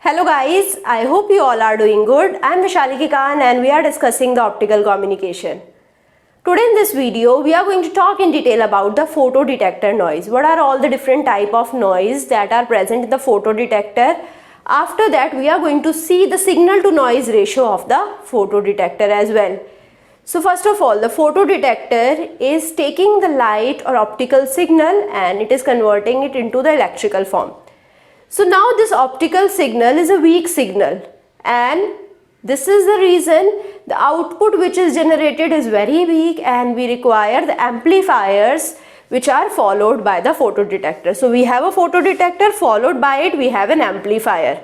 Hello guys, I hope you all are doing good. I am Vaishali Kikan and we are discussing the optical communication. Today in this video, we are going to talk in detail about the photodetector noise. What are all the different type of noise that are present in the photodetector? After that, we are going to see the signal to noise ratio of the photodetector as well. So first of all, the photodetector is taking the light or optical signal and it is converting it into the electrical form. So now this optical signal is a weak signal and this is the reason the output which is generated is very weak and we require the amplifiers which are followed by the photodetector. So we have a photodetector, followed by it we have an amplifier,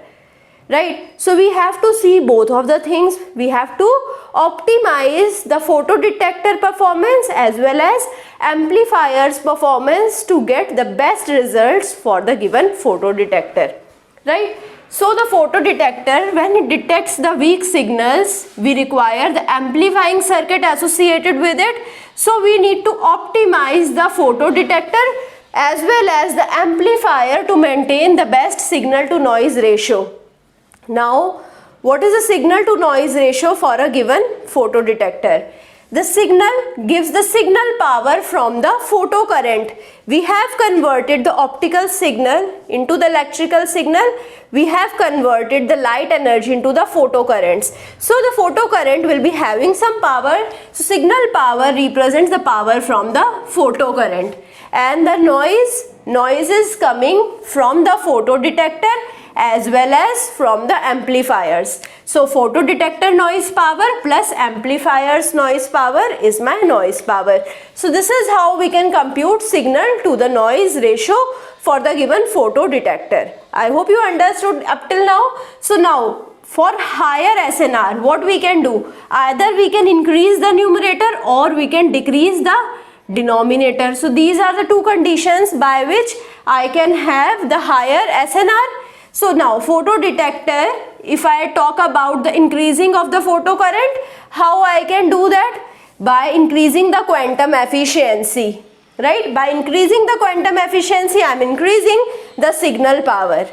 right? So we have to see both of the things. We have to optimize the photodetector performance as well as amplifiers performance to get the best results for the given photodetector, right? So the photodetector, when it detects the weak signals, we require the amplifying circuit associated with it. So we need to optimize the photodetector as well as the amplifier to maintain the best signal to noise ratio. Now, what is the signal to noise ratio for a given photodetector? The signal gives the signal power from the photocurrent. We have converted the optical signal into the electrical signal. We have converted the light energy into the photocurrents. So the photocurrent will be having some power. So signal power represents the power from the photocurrent. And the noise is coming from the photodetector as well as from the amplifiers. So photodetector noise power plus amplifiers noise power is my noise power. So this is how we can compute signal to the noise ratio for the given photodetector. I hope you understood up till now. So now for higher SNR, what we can do? Either we can increase the numerator or we can decrease the denominator. So these are the two conditions by which I can have the higher SNR. So now photodetector, if I talk about the increasing of the photocurrent, how I can do that? By increasing the quantum efficiency, right? By increasing the quantum efficiency, I am increasing the signal power,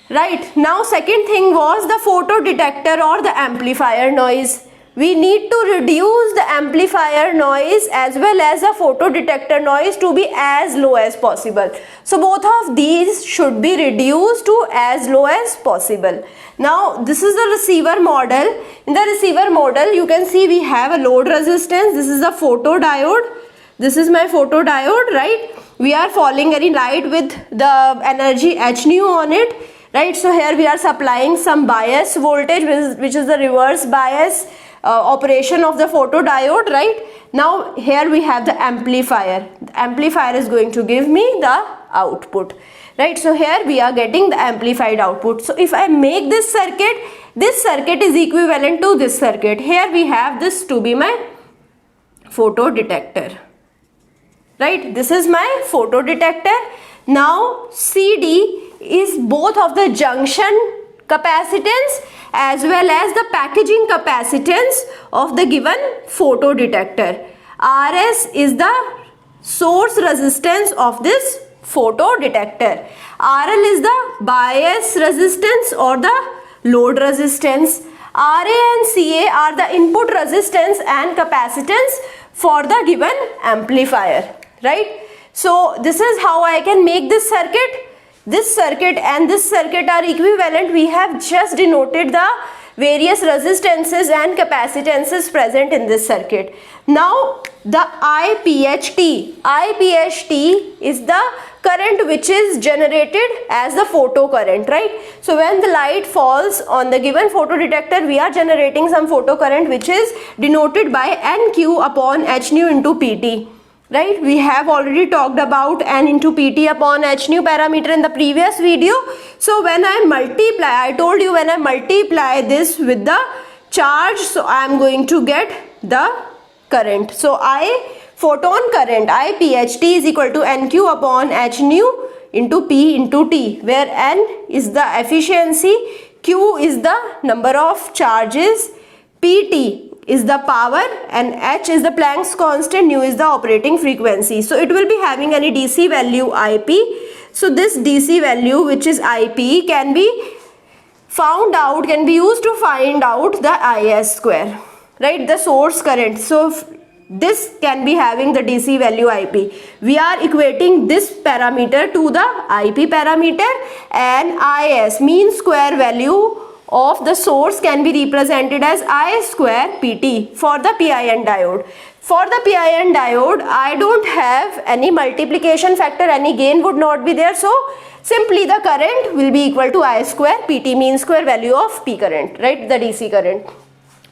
right? Now second thing was the photodetector or the amplifier noise. We need to reduce the amplifier noise as well as the photodetector noise to be as low as possible. So both of these should be reduced to as low as possible. Now this is the receiver model. In the receiver model you can see we have a load resistance. This is a photodiode. This is my photodiode, right? We are following any light with the energy h nu on it, right? So here we are supplying some bias voltage which is the reverse bias operation of the photodiode, right? Now here we have the amplifier. The amplifier is going to give me the output, right? So here we are getting the amplified output. So if I make this circuit is equivalent to this circuit. Here we have this to be my photodetector, right? This is my photodetector. Now CD is both of the junction capacitance as well as the packaging capacitance of the given photodetector. RS is the source resistance of this photodetector. RL is the bias resistance or the load resistance. RA and CA are the input resistance and capacitance for the given amplifier, right? So this is how I can make this circuit. This circuit and this circuit are equivalent. We have just denoted the various resistances and capacitances present in this circuit. Now the IPHT is the current which is generated as the photocurrent, right? So when the light falls on the given photodetector, we are generating some photocurrent which is denoted by NQ upon h nu into PT. Right, we have already talked about N into PT upon h nu parameter in the previous video. So when I multiply, I told you when I multiply this with the charge, so I am going to get the current. So photon current IPHT is equal to NQ upon h nu into P into T, where N is the efficiency, Q is the number of charges, PT is the power and h is the Planck's constant, nu is the operating frequency. So it will be having any DC value IP. So this DC value which is IP can be can be used to find out the IS square, right, the source current. So this can be having the DC value IP. We are equating this parameter to the IP parameter, and IS, mean square value of the source, can be represented as I square PT for the PIN diode. For the PIN diode, I don't have any multiplication factor, any gain would not be there, so simply the current will be equal to I square PT, mean square value of P current, right, the DC current.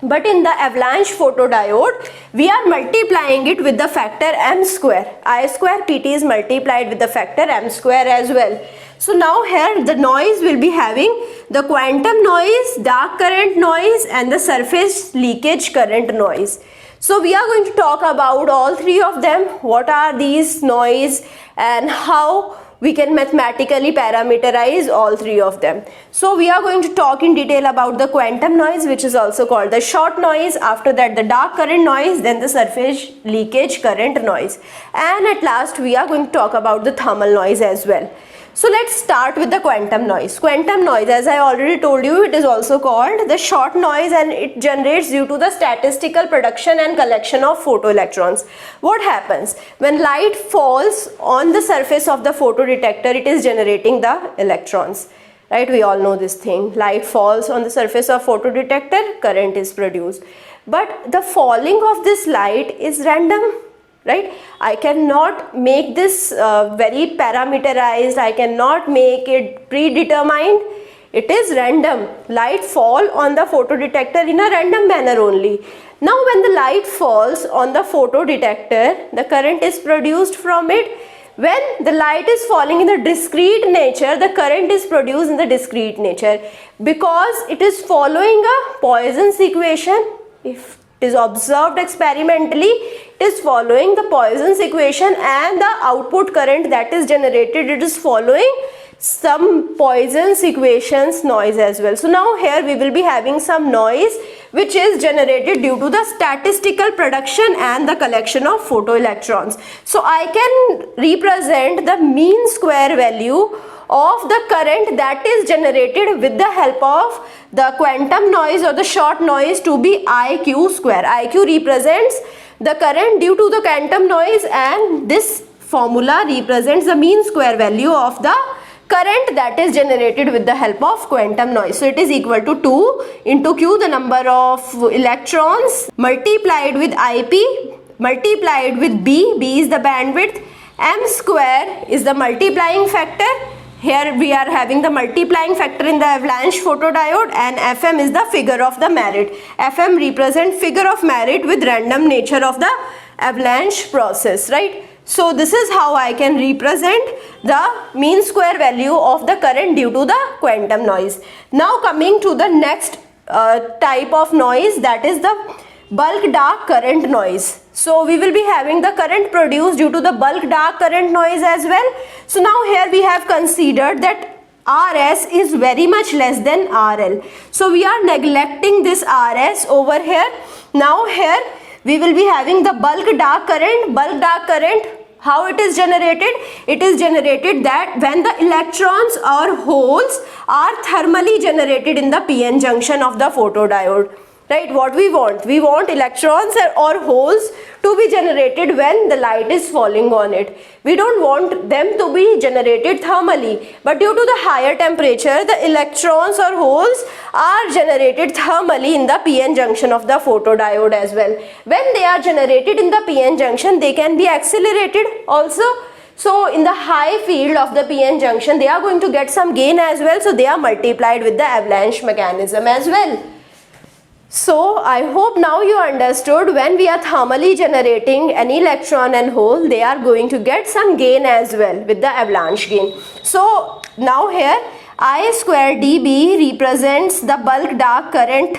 But in the avalanche photodiode, we are multiplying it with the factor m square. I square PT is multiplied with the factor m square as well. So now here the noise will be having the quantum noise, dark current noise, and the surface leakage current noise. So we are going to talk about all three of them. What are these noise and how we can mathematically parameterize all three of them. So we are going to talk in detail about the quantum noise, which is also called the short noise. After that, the dark current noise, then the surface leakage current noise, and at last we are going to talk about the thermal noise as well. So let's start with the quantum noise. Quantum noise, as I already told you, it is also called the short noise, and it generates due to the statistical production and collection of photoelectrons. What happens? When light falls on the surface of the photodetector, it is generating the electrons. Right? We all know this thing. Light falls on the surface of photodetector, current is produced. But the falling of this light is random. Right? I cannot make this very parameterized, I cannot make it predetermined. It is random. Light fall on the photodetector in a random manner only. Now when the light falls on the photodetector, the current is produced from it. When the light is falling in the discrete nature, the current is produced in the discrete nature, because it is following a Poisson's equation. If it is observed experimentally, it is following the Poisson's equation, and the output current that is generated, it is following some Poisson's equations noise as well. So now here we will be having some noise which is generated due to the statistical production and the collection of photoelectrons. So I can represent the mean square value of the current that is generated with the help of the quantum noise or the short noise to be IQ square. IQ represents the current due to the quantum noise, and this formula represents the mean square value of the current that is generated with the help of quantum noise. So it is equal to 2 into Q, the number of electrons, multiplied with IP, multiplied with B. B is the bandwidth. M square is the multiplying factor. Here we are having the multiplying factor in the avalanche photodiode, and Fm is the figure of the merit. Fm represents figure of merit with random nature of the avalanche process, right? So this is how I can represent the mean square value of the current due to the quantum noise. Now coming to the next type of noise, that is the bulk dark current noise. So we will be having the current produced due to the bulk dark current noise as well. So now here we have considered that RS is very much less than RL. So we are neglecting this RS over here. Now here we will be having the bulk dark current. Bulk dark current, how it is generated? It is generated that when the electrons or holes are thermally generated in the PN junction of the photodiode. Right, what we want? We want electrons or holes to be generated when the light is falling on it. We don't want them to be generated thermally, but due to the higher temperature, the electrons or holes are generated thermally in the PN junction of the photodiode as well. When they are generated in the PN junction, they can be accelerated also. So in the high field of the PN junction, they are going to get some gain as well, so they are multiplied with the avalanche mechanism as well. So I hope now you understood, when we are thermally generating any electron and hole, they are going to get some gain as well with the avalanche gain. So now here I square dB represents the bulk dark current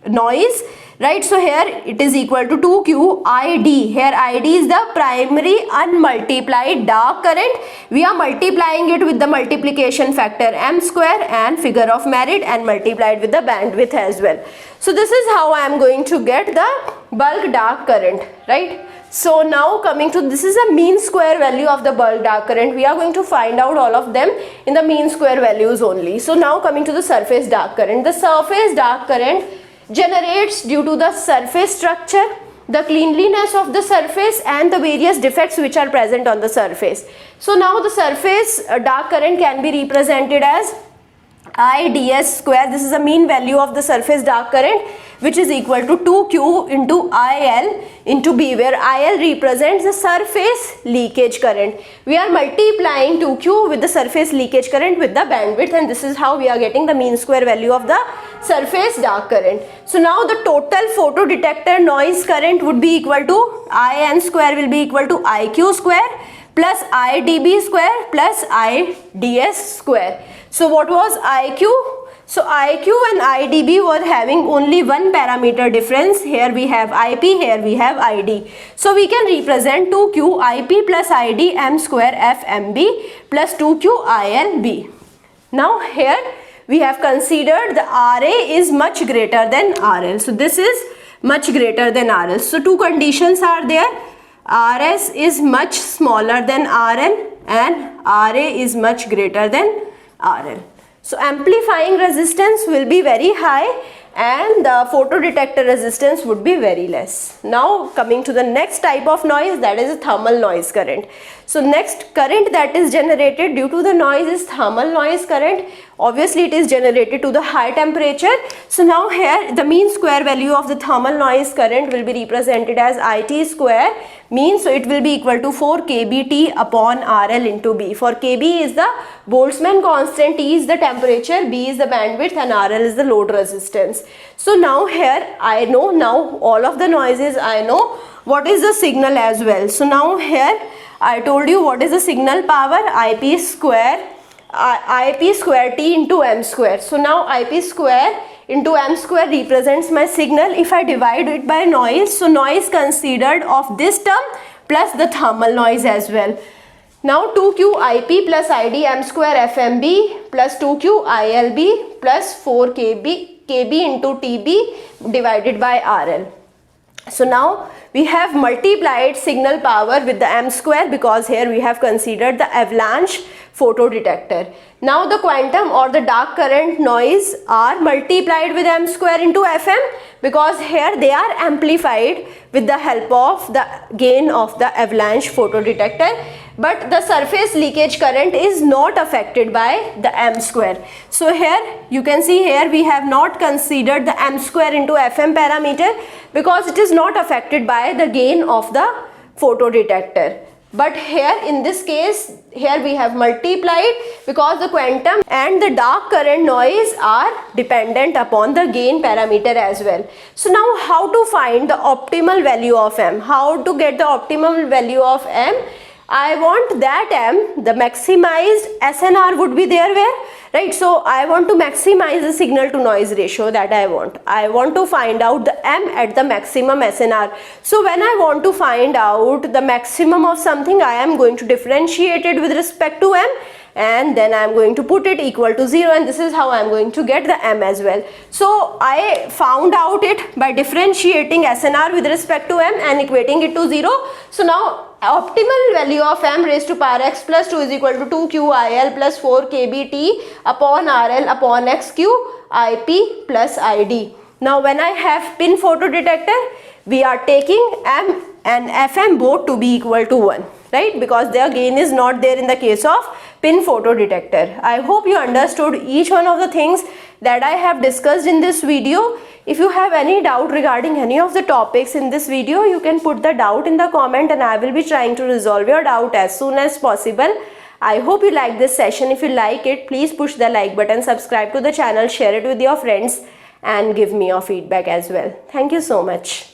noise, right? So here it is equal to 2Q ID. Here ID is the primary unmultiplied dark current. We are multiplying it with the multiplication factor m square and figure of merit, and multiplied with the bandwidth as well. So this is how I am going to get the bulk dark current, right? So now coming to, this is a mean square value of the bulk dark current. We are going to find out all of them in the mean square values only. So now coming to the surface dark current. The surface dark current generates due to the surface structure, the cleanliness of the surface and the various defects which are present on the surface. So now the surface dark current can be represented as IDS square. This is the mean value of the surface dark current, which is equal to 2Q into IL into B, where IL represents the surface leakage current. We are multiplying 2Q with the surface leakage current with the bandwidth, and this is how we are getting the mean square value of the surface dark current. So now the total photodetector noise current would be equal to IN square will be equal to IQ square plus IDB square plus IDS square. So what was IQ? So IQ and IDB were having only one parameter difference. Here we have IP, here we have ID. So we can represent 2Q IP plus ID M square FMB plus 2Q ILB. Now here we have considered the RA is much greater than RL. So this is much greater than RL. So two conditions are there. RS is much smaller than RL and RA is much greater than RL. So amplifying resistance will be very high and the photodetector resistance would be very less. Now coming to the next type of noise, that is a thermal noise current. So next current that is generated due to the noise is thermal noise current. Obviously it is generated to the high temperature. So now here the mean square value of the thermal noise current will be represented as IT square mean. So it will be equal to 4 kBT upon RL into B. For kB is the Boltzmann constant, T is the temperature, B is the bandwidth and RL is the load resistance. So now here I know now all of the noises, I know what is the signal as well. So now here I told you what is the signal power, IP square T into M square. So now IP square into M square represents my signal. If I divide it by noise, so noise considered of this term plus the thermal noise as well. Now 2Q IP plus ID M square FMB plus 2Q ILB plus 4 KB into TB divided by RL. So now we have multiplied signal power with the M square because here we have considered the avalanche photodetector. Now the quantum or the dark current noise are multiplied with M square into FM because here they are amplified with the help of the gain of the avalanche photodetector, but the surface leakage current is not affected by the M square. So here you can see here we have not considered the M square into FM parameter because it is not affected by the gain of the photodetector. But here in this case, here we have multiplied because the quantum and the dark current noise are dependent upon the gain parameter as well. So now how to find the optimal value of M? How to get the optimal value of M? I want that M, the maximized SNR would be there where, right? So I want to maximize the signal to noise ratio that I want. I want to find out the M at the maximum SNR. So when I want to find out the maximum of something, I am going to differentiate it with respect to M and then I am going to put it equal to 0, and this is how I am going to get the M as well. So I found out it by differentiating SNR with respect to M and equating it to 0. So now optimal value of M raised to power x plus 2 is equal to 2QIL plus 4 KBT upon RL upon XQ IP plus ID. Now when I have pin photodetector, we are taking M and FM both to be equal to 1, right? Because their gain is not there in the case of pin photodetector. I hope you understood each one of the things that I have discussed in this video. If you have any doubt regarding any of the topics in this video, you can put the doubt in the comment and I will be trying to resolve your doubt as soon as possible. I hope you like this session. If you like it, please push the like button, subscribe to the channel, share it with your friends and give me your feedback as well. Thank you so much.